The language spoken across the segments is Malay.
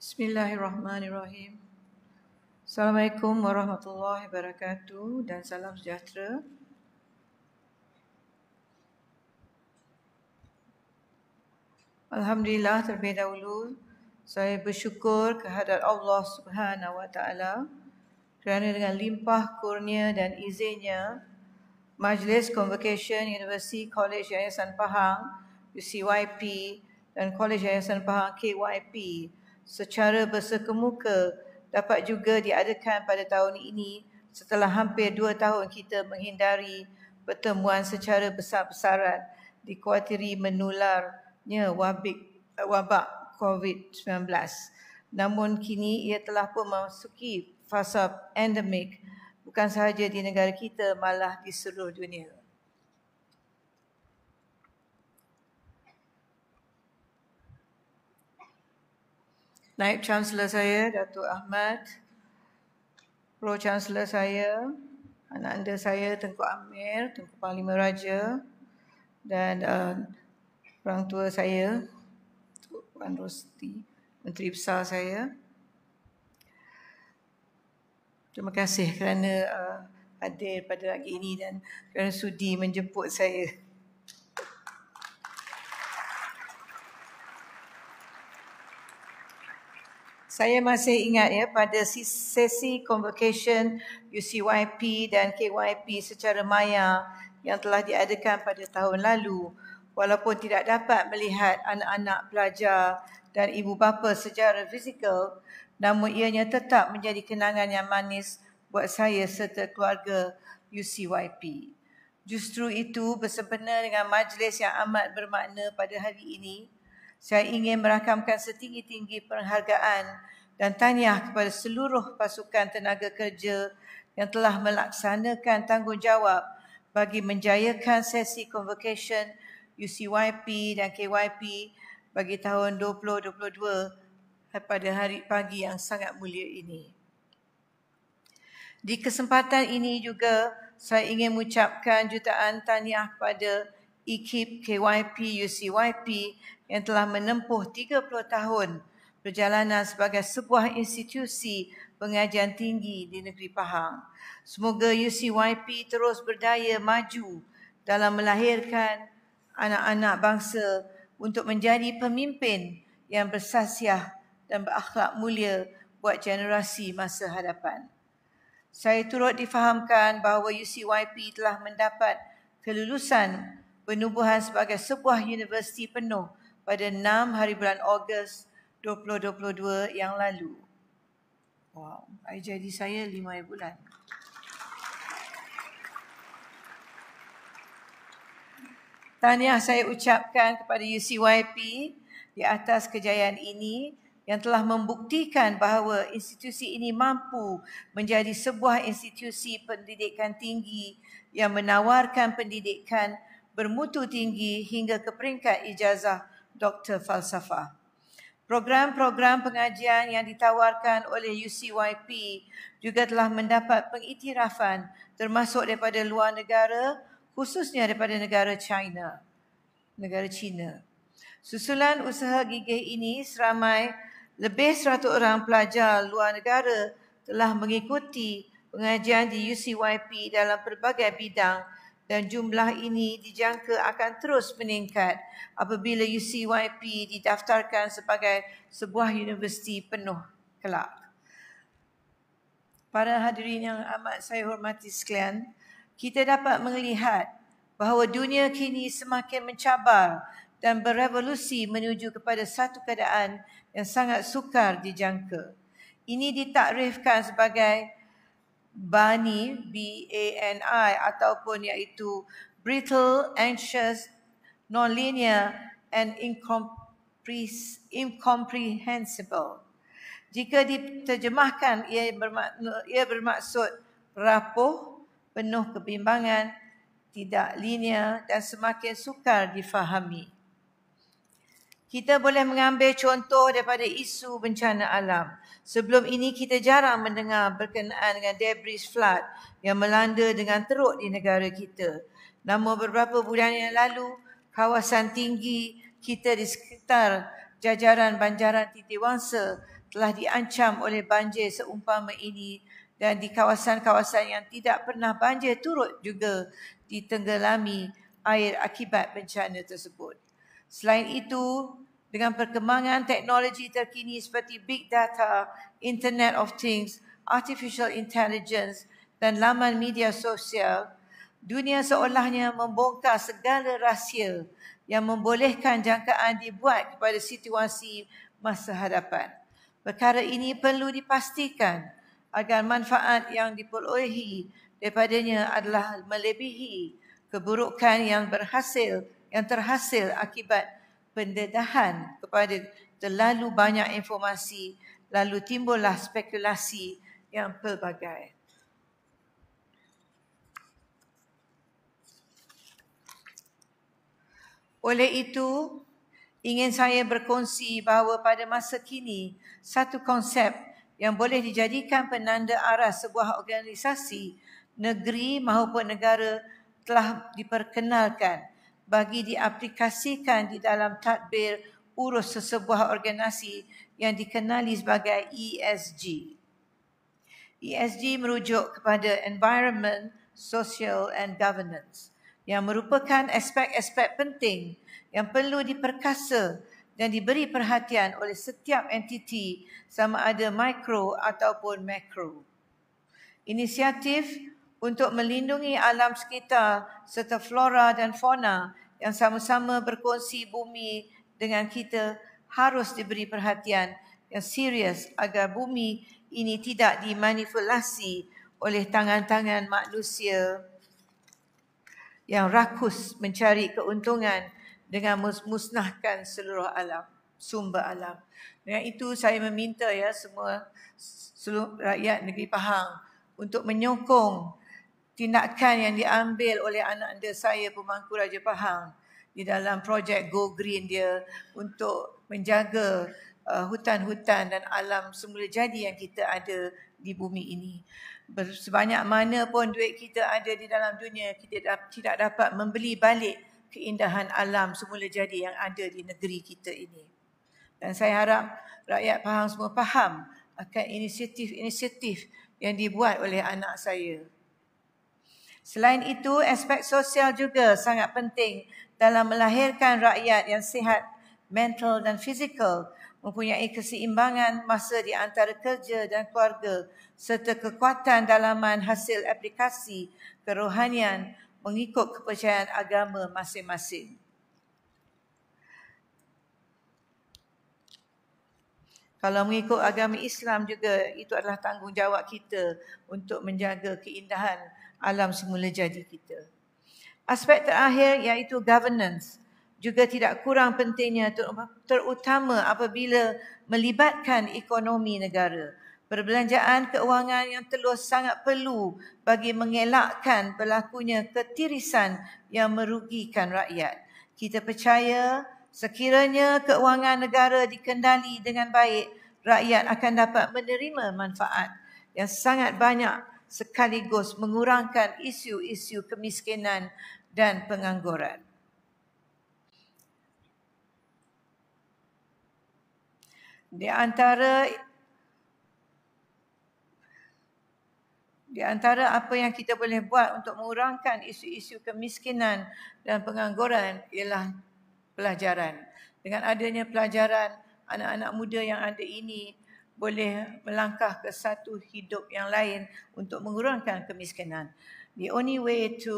Bismillahirrahmanirrahim. Assalamualaikum warahmatullahi wabarakatuh dan salam sejahtera. Alhamdulillah, terlebih dahulu saya bersyukur kehadrat Allah Subhanahu wa taala kerana dengan limpah kurnia dan izinnya Majlis Convocation University College Yayasan Pahang UCYP dan College Yayasan Pahang KYP secara bersekemuka dapat juga diadakan pada tahun ini setelah hampir 2 tahun kita menghindari pertemuan secara besar-besaran dikhawatiri menularnya wabak COVID-19. Namun kini ia telah pun memasuki fasa endemik bukan sahaja di negara kita malah di seluruh dunia. Naib Chancellor saya, Datuk Ahmad, Pro Chancellor saya, anak anda saya, Tengku Amir, Tengku Panglima Raja dan orang tua saya, Puan Rosti, Menteri Besar saya. Terima kasih kerana hadir pada pagi ini dan kerana sudi menjemput saya. Saya masih ingat ya pada sesi convocation UCYP dan KYP secara maya yang telah diadakan pada tahun lalu. Walaupun tidak dapat melihat anak-anak pelajar dan ibu bapa secara fizikal, namun ianya tetap menjadi kenangan yang manis buat saya serta keluarga UCYP. Justru itu bersempena dengan majlis yang amat bermakna pada hari ini, saya ingin merakamkan setinggi-tinggi penghargaan dan tahniah kepada seluruh pasukan tenaga kerja yang telah melaksanakan tanggungjawab bagi menjayakan sesi convocation UCYP dan KYP bagi tahun 2022 pada hari pagi yang sangat mulia ini. Di kesempatan ini juga saya ingin mengucapkan jutaan tahniah kepada ekip KYP UCYP yang telah menempuh 30 tahun perjalanan sebagai sebuah institusi pengajian tinggi di negeri Pahang. Semoga UCYP terus berdaya maju dalam melahirkan anak-anak bangsa untuk menjadi pemimpin yang bersasiah dan berakhlak mulia buat generasi masa hadapan. Saya turut difahamkan bahawa UCYP telah mendapat kelulusan penubuhan sebagai sebuah universiti penuh pada 6 hari bulan Ogos 2022 yang lalu. Wow, jadi saya 5 bulan. Tahniah saya ucapkan kepada UCYP di atas kejayaan ini yang telah membuktikan bahawa institusi ini mampu menjadi sebuah institusi pendidikan tinggi yang menawarkan pendidikan bermutu tinggi hingga ke peringkat ijazah Doktor Falsafah. Program-program pengajian yang ditawarkan oleh UCYP juga telah mendapat pengiktirafan termasuk daripada luar negara, khususnya daripada negara China. Susulan usaha gigih ini seramai lebih 100 orang pelajar luar negara telah mengikuti pengajian di UCYP dalam pelbagai bidang dan jumlah ini dijangka akan terus meningkat apabila UCYP didaftarkan sebagai sebuah universiti penuh kelak. Para hadirin yang amat saya hormati sekalian, kita dapat melihat bahawa dunia kini semakin mencabar dan berevolusi menuju kepada satu keadaan yang sangat sukar dijangka. Ini ditakrifkan sebagai BANI, B-A-N-I ataupun iaitu brittle, anxious, non-linear and incomprehensible. Jika diterjemahkan, ia bermaksud rapuh, penuh kebimbangan, tidak linear dan semakin sukar difahami. Kita boleh mengambil contoh daripada isu bencana alam. Sebelum ini kita jarang mendengar berkenaan dengan debris flood yang melanda dengan teruk di negara kita. Namun beberapa bulan yang lalu, kawasan tinggi kita di sekitar jajaran Banjaran Titiwangsa telah diancam oleh banjir seumpama ini dan di kawasan-kawasan yang tidak pernah banjir turut juga ditenggelami air akibat bencana tersebut. Selain itu, dengan perkembangan teknologi terkini seperti Big Data, Internet of Things, Artificial Intelligence dan laman media sosial, dunia seolahnya membongkar segala rahsia yang membolehkan jangkaan dibuat kepada situasi masa hadapan. Perkara ini perlu dipastikan agar manfaat yang diperolehi daripadanya adalah melebihi keburukan yang terhasil akibat pendedahan kepada terlalu banyak informasi, lalu timbullah spekulasi yang pelbagai. Oleh itu, ingin saya berkongsi bahawa pada masa kini, satu konsep yang boleh dijadikan penanda arah sebuah organisasi, negeri maupun negara telah diperkenalkan bagi diaplikasikan di dalam tadbir urus sesebuah organisasi yang dikenali sebagai ESG. ESG merujuk kepada Environment, Social and Governance yang merupakan aspek-aspek penting yang perlu diperkasa dan diberi perhatian oleh setiap entiti sama ada mikro ataupun makro. Inisiatif untuk melindungi alam sekitar serta flora dan fauna yang sama-sama berkongsi bumi dengan kita harus diberi perhatian yang serius agar bumi ini tidak dimanipulasi oleh tangan-tangan manusia yang rakus mencari keuntungan dengan musnahkan seluruh alam, sumber alam. Dengan itu saya meminta seluruh rakyat negeri Pahang untuk menyokong tindakan yang diambil oleh anak anda saya Pemangku Raja Pahang di dalam projek Go Green dia untuk menjaga hutan-hutan dan alam semula jadi yang kita ada di bumi ini. Sebanyak mana pun duit kita ada di dalam dunia, kita tidak dapat membeli balik keindahan alam semula jadi yang ada di negeri kita ini. Dan saya harap rakyat Pahang semua faham akan inisiatif-inisiatif yang dibuat oleh anak saya. Selain itu, aspek sosial juga sangat penting dalam melahirkan rakyat yang sihat mental dan fizikal, mempunyai keseimbangan masa di antara kerja dan keluarga serta kekuatan dalaman hasil aplikasi kerohanian mengikut kepercayaan agama masing-masing. Kalau mengikut agama Islam juga, itu adalah tanggungjawab kita untuk menjaga keindahan alam semula jadi kita. Aspek terakhir iaitu governance juga tidak kurang pentingnya, terutama apabila melibatkan ekonomi negara. Perbelanjaan keuangan yang terus sangat perlu bagi mengelakkan berlakunya ketirisan yang merugikan rakyat. Kita percaya sekiranya keuangan negara dikendali dengan baik, rakyat akan dapat menerima manfaat yang sangat banyak sekaligus mengurangkan isu-isu kemiskinan dan pengangguran. Di antara apa yang kita boleh buat untuk mengurangkan isu-isu kemiskinan dan pengangguran ialah pelajaran. Dengan adanya pelajaran, anak-anak muda yang ada ini boleh melangkah ke satu hidup yang lain untuk mengurangkan kemiskinan. The only way to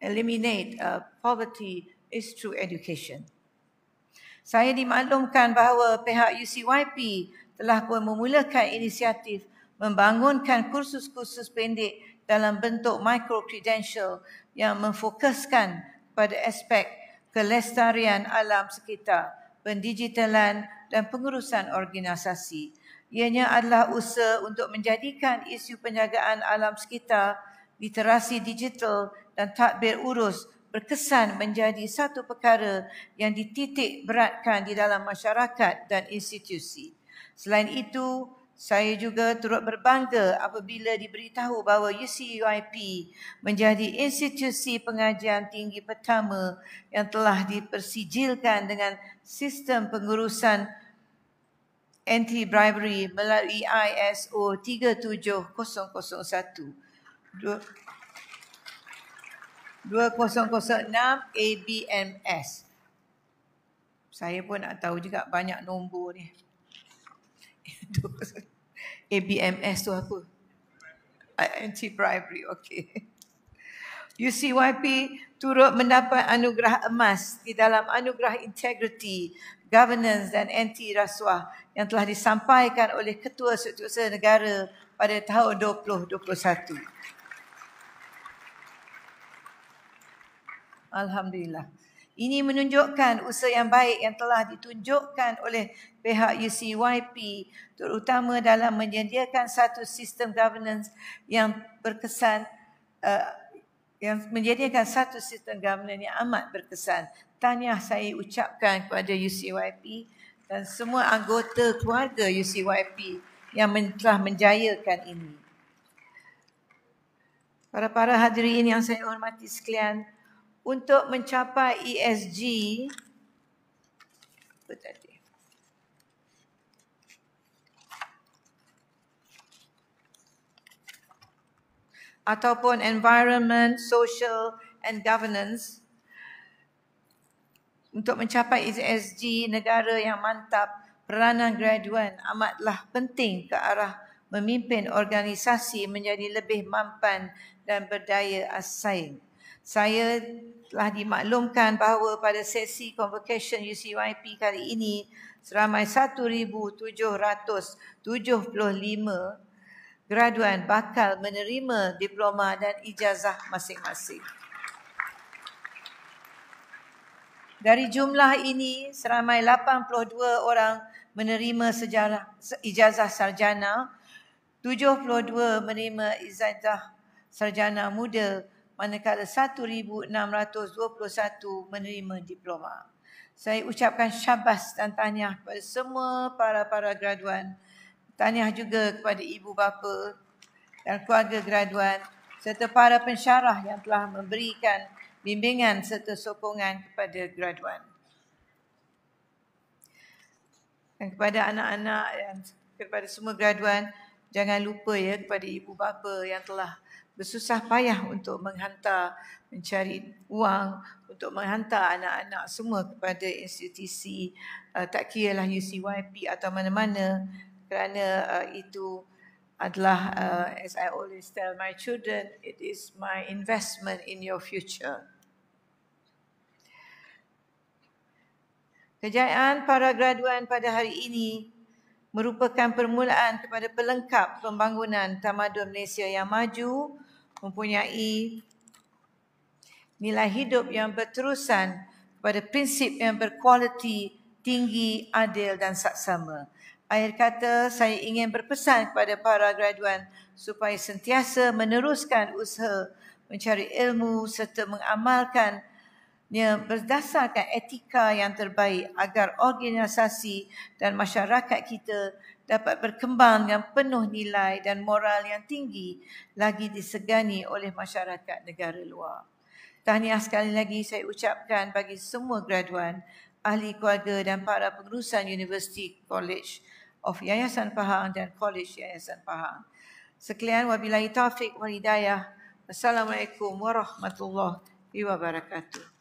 eliminate poverty is through education. Saya dimaklumkan bahawa pihak UCYP telah pun memulakan inisiatif membangunkan kursus-kursus pendek dalam bentuk micro-credential yang memfokuskan pada aspek kelestarian alam sekitar, pendigitalan dan pengurusan organisasi. Ianya adalah usaha untuk menjadikan isu penjagaan alam sekitar, literasi digital dan tadbir urus berkesan menjadi satu perkara yang dititik beratkan di dalam masyarakat dan institusi. Selain itu, Saya juga turut berbangga apabila diberitahu bahawa UCYP menjadi institusi pengajian tinggi pertama yang telah dipersijilkan dengan sistem pengurusan anti-bribery melalui ISO 37001 2006 ABMS. Saya pun nak tahu juga banyak nombor ni. ABMS tu apa? Anti-bribery, okey. UCYP turut mendapat anugerah emas di dalam anugerah integrity, governance dan anti rasuah yang telah disampaikan oleh Ketua Setiausaha Negara pada tahun 2021. Alhamdulillah. Ini menunjukkan usaha yang baik yang telah ditunjukkan oleh pihak UCYP terutama dalam menyediakan satu sistem governance yang berkesan yang amat berkesan. Tahniah saya ucapkan kepada UCYP dan semua anggota keluarga UCYP yang telah menjayakan ini. Para hadirin yang saya hormati sekalian, untuk mencapai ESG ataupun environment, social and governance, untuk mencapai ESG negara yang mantap, peranan graduan amatlah penting ke arah memimpin organisasi menjadi lebih mampan dan berdaya saing. Saya telah dimaklumkan bahawa pada sesi convocation UCYP kali ini seramai 1,775 graduan bakal menerima diploma dan ijazah masing-masing. Dari jumlah ini, seramai 82 orang menerima ijazah sarjana, 72 menerima ijazah sarjana muda, manakala 1,621 menerima diploma. Saya ucapkan syabas dan tahniah kepada semua para graduan. Tahniah juga kepada ibu bapa dan keluarga graduan serta para pensyarah yang telah memberikan bimbingan serta sokongan kepada graduan. Dan kepada anak-anak dan kepada semua graduan, jangan lupa ya kepada ibu bapa yang telah bersusah payah untuk mencari wang untuk menghantar anak-anak semua kepada institusi tak kiralah UCYP atau mana-mana, kerana itu adalah as I always tell my children, it is my investment in your future. Kejayaan para graduan pada hari ini merupakan permulaan kepada pelengkap pembangunan tamadun Malaysia yang maju, mempunyai nilai hidup yang berterusan kepada prinsip yang berkualiti, tinggi, adil dan saksama. Akhir kata, saya ingin berpesan kepada para graduan supaya sentiasa meneruskan usaha mencari ilmu serta mengamalkannya berdasarkan etika yang terbaik agar organisasi dan masyarakat kita dapat berkembang dengan penuh nilai dan moral yang tinggi lagi disegani oleh masyarakat negara luar. Tahniah sekali lagi saya ucapkan bagi semua graduan, ahli keluarga dan para pengurusan Universiti College of Yayasan Pahang dan College Yayasan Pahang. Sekalian, wabillahi taufiq wal hidayah. Assalamualaikum warahmatullahi wabarakatuh.